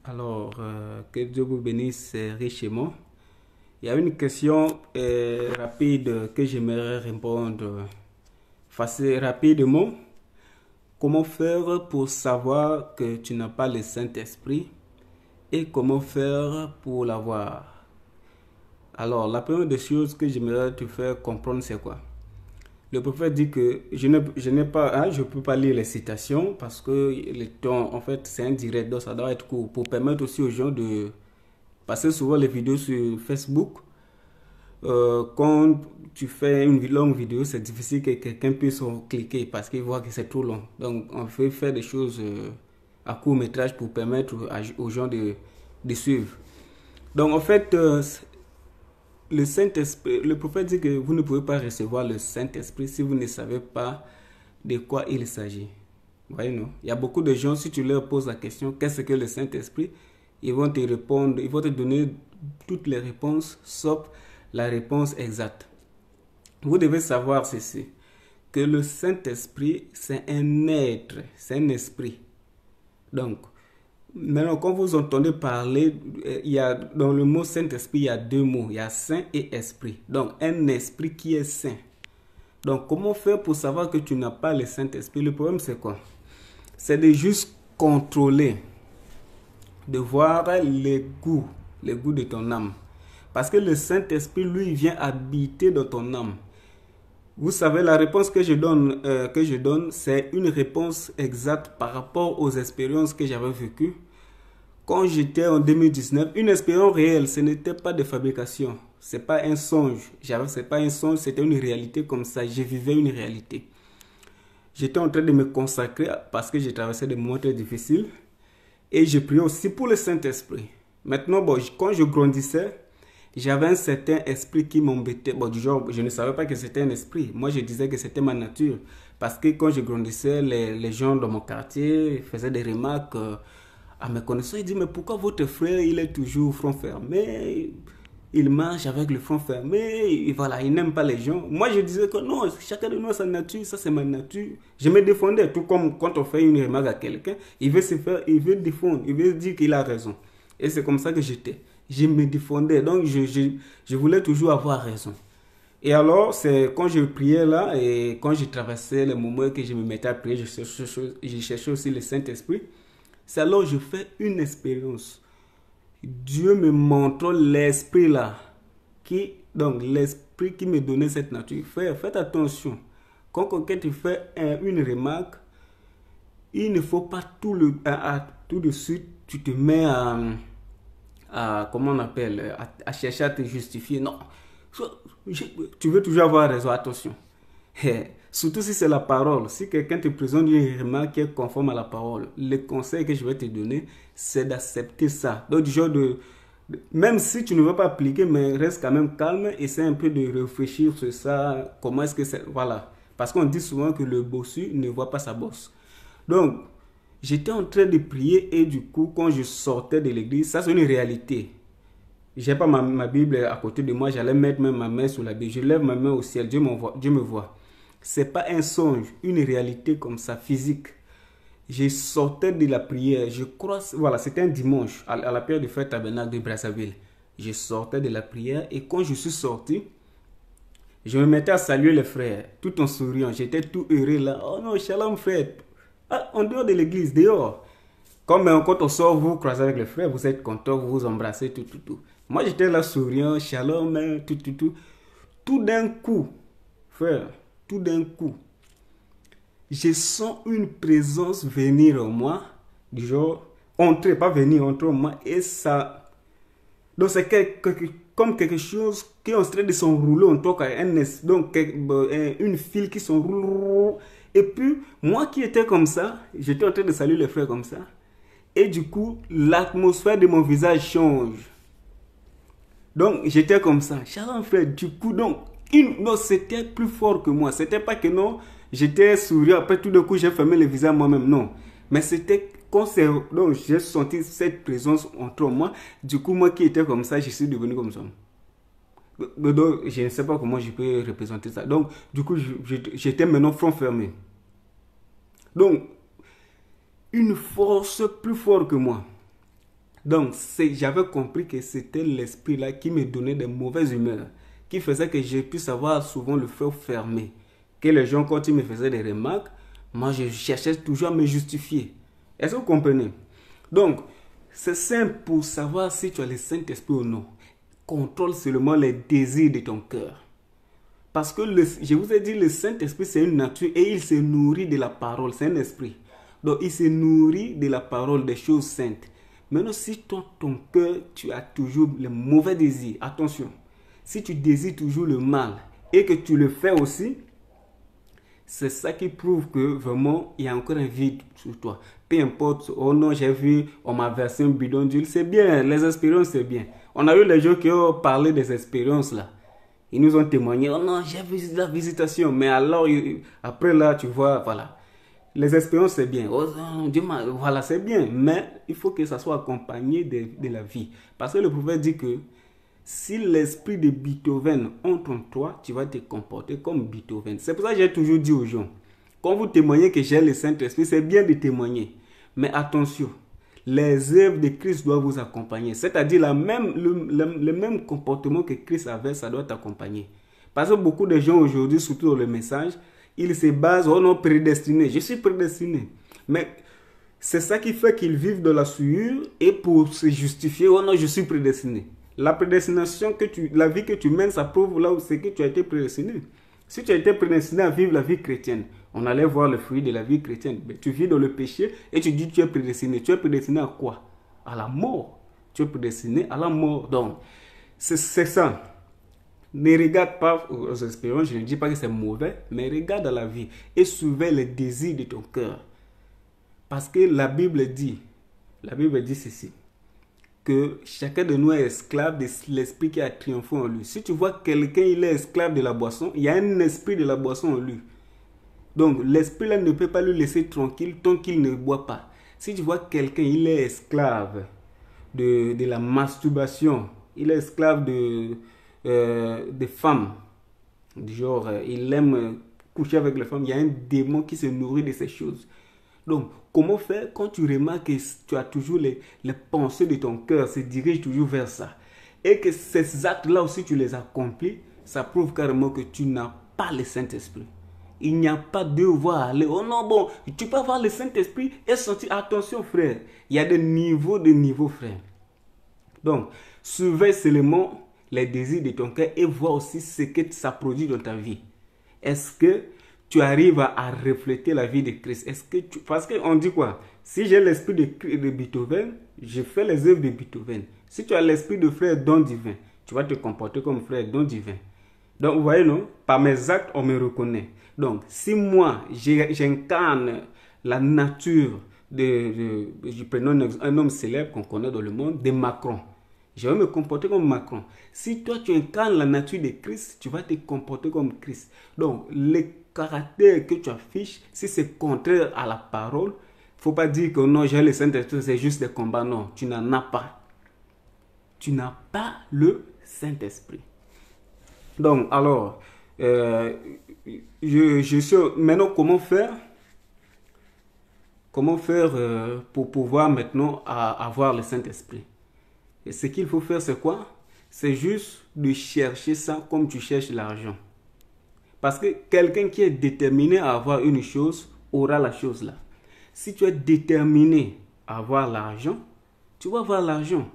Alors, que Dieu vous bénisse richement. Il y a une question rapide que j'aimerais répondre assez rapidement. Comment faire pour savoir que tu n'as pas le Saint-Esprit et comment faire pour l'avoir? Alors, la première des choses que j'aimerais te faire comprendre, c'est quoi? Le prophète dit que je n'ai pas, je peux pas lire les citations parce que le temps, en fait, c'est indirect, donc ça doit être court pour permettre aussi aux gens de passer souvent les vidéos sur Facebook. Quand tu fais une longue vidéo, c'est difficile que quelqu'un puisse cliquer parce qu'il voit que c'est trop long. Donc, on fait faire des choses à court métrage pour permettre aux gens de suivre. Donc, en fait, le Saint-Esprit, le prophète dit que vous ne pouvez pas recevoir le Saint-Esprit si vous ne savez pas de quoi il s'agit. Vous voyez, non? Il y a beaucoup de gens, si tu leur poses la question, qu'est-ce que le Saint-Esprit? Ils vont te répondre, ils vont te donner toutes les réponses, sauf la réponse exacte. Vous devez savoir ceci, que le Saint-Esprit, c'est un être, c'est un esprit. Donc, maintenant, quand vous entendez parler, il y a, dans le mot Saint-Esprit, il y a deux mots. Il y a Saint et Esprit. Donc, un esprit qui est saint. Donc, comment faire pour savoir que tu n'as pas le Saint-Esprit? Le problème, c'est quoi? C'est de juste contrôler, de voir les goûts de ton âme. Parce que le Saint-Esprit, lui, vient habiter dans ton âme. Vous savez, la réponse que je donne, c'est une réponse exacte par rapport aux expériences que j'avais vécues. Quand j'étais en 2019, une expérience réelle, ce n'était pas de fabrication. Ce n'est pas un songe. Ce n'est pas un songe, c'était une réalité comme ça. Je vivais une réalité. J'étais en train de me consacrer parce que j'ai traversé des moments très difficiles. Et je priais aussi pour le Saint-Esprit. Maintenant, bon, quand je grandissais, j'avais un certain esprit qui m'embêtait. Bon, du genre, je ne savais pas que c'était un esprit. Moi, je disais que c'était ma nature. Parce que quand je grandissais, les gens dans mon quartier faisaient des remarques à mes connaissances. Ils disaient, mais pourquoi votre frère, il est toujours front fermé? Il marche avec le front fermé. Et voilà, il n'aime pas les gens. Moi, je disais que non, chacun de nous a sa nature. Ça, c'est ma nature. Je me défendais. Tout comme quand on fait une remarque à quelqu'un, il veut se faire, il veut défendre. Il veut dire qu'il a raison. Et c'est comme ça que j'étais. Je me défendais, donc je voulais toujours avoir raison. Et alors, c'est quand je priais là, et quand je traversais les moments que je me mettais à prier, je cherchais aussi le Saint-Esprit. C'est alors que je fais une expérience. Dieu me montre l'esprit là, donc l'esprit qui me donnait cette nature. Faites attention. Quand quelqu'un te fait une remarque, il ne faut pas tout de suite, tu te mets comment on appelle, à chercher à te justifier. Non, tu veux toujours avoir raison, attention. Surtout si c'est la parole. Si quelqu'un te présente une remarque qui est conforme à la parole, le conseil que je vais te donner, c'est d'accepter ça. Donc, du genre même si tu ne veux pas appliquer, mais reste quand même calme, essaie un peu de réfléchir sur ça. Comment est-ce que c'est. Voilà. Parce qu'on dit souvent que le bossu ne voit pas sa bosse. Donc, j'étais en train de prier et du coup, quand je sortais de l'église, ça c'est une réalité. Je n'ai pas ma Bible à côté de moi, j'allais mettre même ma main sur la Bible. Je lève ma main au ciel, Dieu me voit. Ce n'est pas un songe, une réalité comme ça, physique. Je sortais de la prière, je crois, voilà, c'était un dimanche, à la prière de fête tabernacle de Brazzaville. Je sortais de la prière et quand je suis sorti, je me mettais à saluer les frères, tout en souriant. J'étais tout heureux là. Oh non, shalom frère. Ah, en dehors de l'église, dehors. Comme quand on sort, vous croisez avec les frères, vous êtes content, vous vous embrassez, tout. Moi, j'étais là souriant, shalom, tout. Tout d'un coup, frère, tout d'un coup, je sens une présence venir en moi, du genre, entrer, pas venir, entrer en moi, et ça. Donc, c'est comme quelque chose qui est en train de s'enrouler en toi, donc une file qui s'enroule. Et puis, moi qui étais comme ça, j'étais en train de saluer les frères comme ça. Et du coup, l'atmosphère de mon visage change. Donc, j'étais comme ça. Shalom frère, du coup, donc, non, c'était plus fort que moi. C'était pas que non, j'étais souriant. Après, tout d'un coup, j'ai fermé le visage moi-même. Non. Mais c'était donc, j'ai senti cette présence entre moi. Du coup, moi qui étais comme ça, je suis devenu comme ça. Donc, je ne sais pas comment je peux représenter ça. Donc, du coup, j'étais maintenant front fermé. Donc, une force plus forte que moi. Donc, j'avais compris que c'était l'esprit-là qui me donnait de mauvaises humeurs, qui faisait que je puisse avoir souvent le feu fermé. Que les gens, quand ils me faisaient des remarques, moi, je cherchais toujours à me justifier. Est-ce que vous comprenez? Donc, c'est simple pour savoir si tu as le Saint-Esprit ou non. Contrôle seulement les désirs de ton cœur. Parce que je vous ai dit, le Saint-Esprit, c'est une nature et il se nourrit de la parole. C'est un esprit. Donc, il se nourrit de la parole, des choses saintes. Maintenant, si toi, ton cœur, tu as toujours les mauvais désirs, attention, si tu désires toujours le mal et que tu le fais aussi, c'est ça qui prouve que vraiment, il y a encore un vide sur toi. Peu importe, oh non, j'ai vu, on m'a versé un bidon d'huile, c'est bien, les expériences, c'est bien. On a eu les gens qui ont parlé des expériences là. Ils nous ont témoigné, oh non, j'ai vu la visitation, mais alors, après là, tu vois, voilà. Les expériences, c'est bien. Oh, Dieu, voilà, c'est bien. Mais il faut que ça soit accompagné de la vie. Parce que le prophète dit que si l'esprit de Beethoven entre en toi, tu vas te comporter comme Beethoven. C'est pour ça que j'ai toujours dit aux gens, quand vous témoignez que j'ai le Saint-Esprit, c'est bien de témoigner. Mais attention, les œuvres de Christ doivent vous accompagner. C'est-à-dire le même comportement que Christ avait, ça doit t'accompagner. Parce que beaucoup de gens aujourd'hui, surtout dans le message, ils se basent, oh non, prédestiné. Je suis prédestiné. Mais c'est ça qui fait qu'ils vivent de la souillure et pour se justifier, oh non, je suis prédestiné. La prédestination, la vie que tu mènes, ça prouve là où c'est que tu as été prédestiné. Si tu as été prédestiné à vivre la vie chrétienne, on allait voir le fruit de la vie chrétienne. Mais tu vis dans le péché et tu dis que tu es prédestiné. Tu es prédestiné à quoi? À la mort. Tu es prédestiné à la mort. Donc, c'est ça. Ne regarde pas aux expériences, je ne dis pas que c'est mauvais, mais regarde à la vie et surveille les désirs de ton cœur. Parce que la Bible dit ceci, que chacun de nous est esclave de l'esprit qui a triomphé en lui. Si tu vois quelqu'un, il est esclave de la boisson, il y a un esprit de la boisson en lui. Donc, l'esprit là ne peut pas le laisser tranquille tant qu'il ne boit pas. Si tu vois quelqu'un, il est esclave de la masturbation, il est esclave des femmes, du genre, il aime coucher avec les femmes, il y a un démon qui se nourrit de ces choses. Donc, comment faire quand tu remarques que tu as toujours les pensées de ton cœur se dirigent toujours vers ça et que ces actes-là aussi tu les accomplis, ça prouve carrément que tu n'as pas le Saint-Esprit. Il n'y a pas de devoir aller. Oh non, bon, tu peux avoir le Saint-Esprit et sentir. Attention, frère, il y a des niveaux, frère. Donc, surveille seulement les désirs de ton cœur et vois aussi ce que ça produit dans ta vie. Est-ce que tu arrives à refléter la vie de Christ? Parce qu'on dit quoi? Si j'ai l'esprit de Beethoven, je fais les œuvres de Beethoven. Si tu as l'esprit de frère don divin, tu vas te comporter comme frère don divin. Donc, vous voyez, non? Par mes actes, on me reconnaît. Donc, si moi, j'incarne la nature je prends un homme célèbre qu'on connaît dans le monde, de Macron. Je vais me comporter comme Macron. Si toi, tu incarnes la nature de Christ, tu vas te comporter comme Christ. Donc, le caractère que tu affiches, si c'est contraire à la parole, il ne faut pas dire que non, j'ai le Saint-Esprit, c'est juste des combats. Non, tu n'en as pas. Tu n'as pas le Saint-Esprit. Donc, alors, je sais maintenant comment faire pour pouvoir maintenant avoir le Saint-Esprit. Et ce qu'il faut faire, c'est quoi? C'est juste de chercher ça comme tu cherches l'argent. Parce que quelqu'un qui est déterminé à avoir une chose aura la chose là. Si tu es déterminé à avoir l'argent, tu vas avoir l'argent.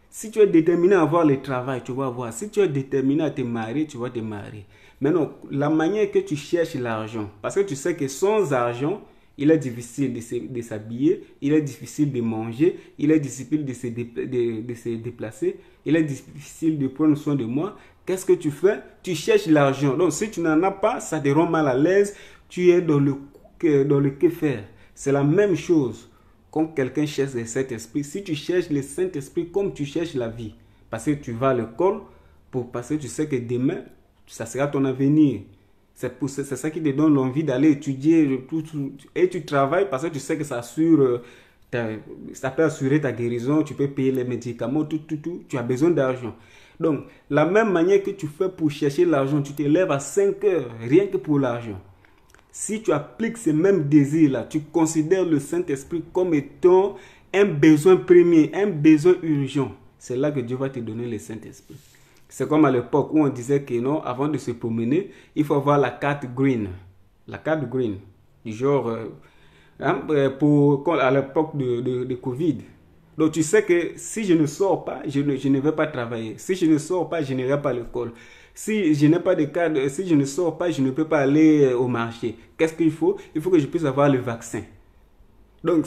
Si tu es déterminé à avoir le travail, tu vas avoir. Si tu es déterminé à te marier, tu vas te marier. Maintenant, la manière que tu cherches l'argent, parce que tu sais que sans argent, il est difficile de s'habiller, il est difficile de manger, il est difficile de se déplacer, il est difficile de prendre soin de moi. Qu'est-ce que tu fais? Tu cherches l'argent. Donc, si tu n'en as pas, ça te rend mal à l'aise. Tu es dans le que faire. C'est la même chose quand quelqu'un cherche le Saint-Esprit. Si tu cherches le Saint-Esprit comme tu cherches la vie, parce que tu vas à l'école, parce que tu sais que demain, ça sera ton avenir. C'est ça qui te donne l'envie d'aller étudier et tu travailles parce que tu sais que ça peut assurer ta guérison, tu peux payer les médicaments, tout. Tu as besoin d'argent. Donc, la même manière que tu fais pour chercher l'argent, tu te lèves à 5 heures, rien que pour l'argent. si tu appliques ces mêmes désirs-là, tu considères le Saint-Esprit comme étant un besoin premier, un besoin urgent, c'est là que Dieu va te donner le Saint-Esprit. C'est comme à l'époque où on disait que non, avant de se promener, il faut avoir la carte green. La carte green, du genre, à l'époque de Covid. Donc tu sais que si je ne sors pas, je ne vais pas travailler. Si je ne sors pas, je n'irai pas à l'école. Si je n'ai pas de carte, si je ne sors pas, je ne peux pas aller au marché. Qu'est-ce qu'il faut? Il faut que je puisse avoir le vaccin. Donc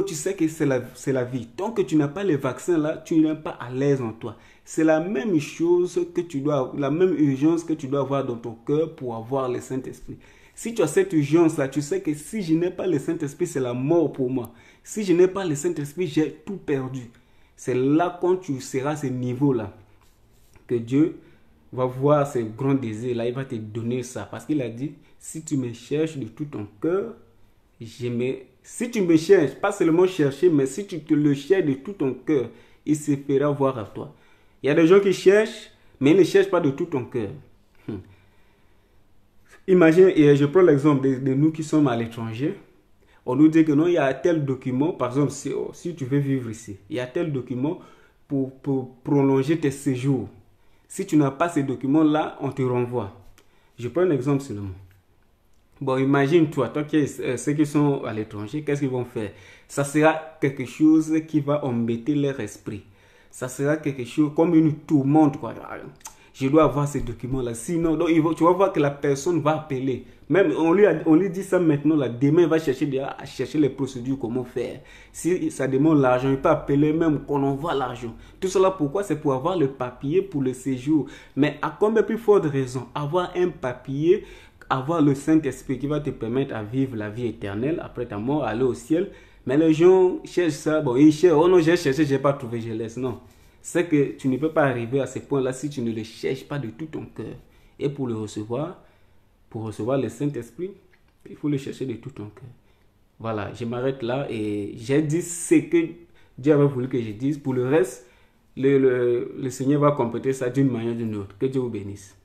tu sais que c'est la vie. Tant que tu n'as pas le vaccin là, tu n'es pas à l'aise en toi. C'est la même chose que tu dois, la même urgence que tu dois avoir dans ton cœur pour avoir le Saint-Esprit. Si tu as cette urgence là, tu sais que si je n'ai pas le Saint-Esprit, c'est la mort pour moi. Si je n'ai pas le Saint-Esprit, j'ai tout perdu. C'est là quand tu seras à ce niveau là que Dieu va voir ces grands désirs là, il va te donner ça. Parce qu'il a dit, si tu me cherches de tout ton cœur, si tu me cherches, pas seulement chercher, mais si tu te le cherches de tout ton cœur, il se fera voir à toi. Il y a des gens qui cherchent, mais ils ne cherchent pas de tout ton cœur. Imagine, et je prends l'exemple de nous qui sommes à l'étranger. On nous dit que non, il y a tel document, par exemple, si tu veux vivre ici, il y a tel document pour prolonger tes séjours. Si tu n'as pas ces documents-là, on te renvoie. Je prends un exemple seulement. Bon, imagine-toi, ceux qui sont à l'étranger, qu'est-ce qu'ils vont faire? Ça sera quelque chose qui va embêter leur esprit. Ça sera quelque chose comme une tourmente, quoi. Je dois avoir ces documents-là. Sinon, donc, tu vas voir que la personne va appeler. Même, on lui dit ça maintenant, là. Demain, il va chercher les procédures, comment faire. Si ça demande l'argent, il peut appeler même qu'on envoie l'argent. Tout cela, pourquoi? C'est pour avoir le papier pour le séjour. Mais à combien plus forte raison, avoir un papier, avoir le Saint-Esprit qui va te permettre à vivre la vie éternelle après ta mort, aller au ciel. Mais les gens cherchent ça. Bon, ils cherchent. Oh non, j'ai cherché, je n'ai pas trouvé, je laisse. Non. C'est que tu ne peux pas arriver à ce point-là si tu ne le cherches pas de tout ton cœur. Et pour recevoir le Saint-Esprit, il faut le chercher de tout ton cœur. Voilà, je m'arrête là et j'ai dit ce que Dieu avait voulu que je dise. Pour le reste, le Seigneur va compléter ça d'une manière ou d'une autre. Que Dieu vous bénisse.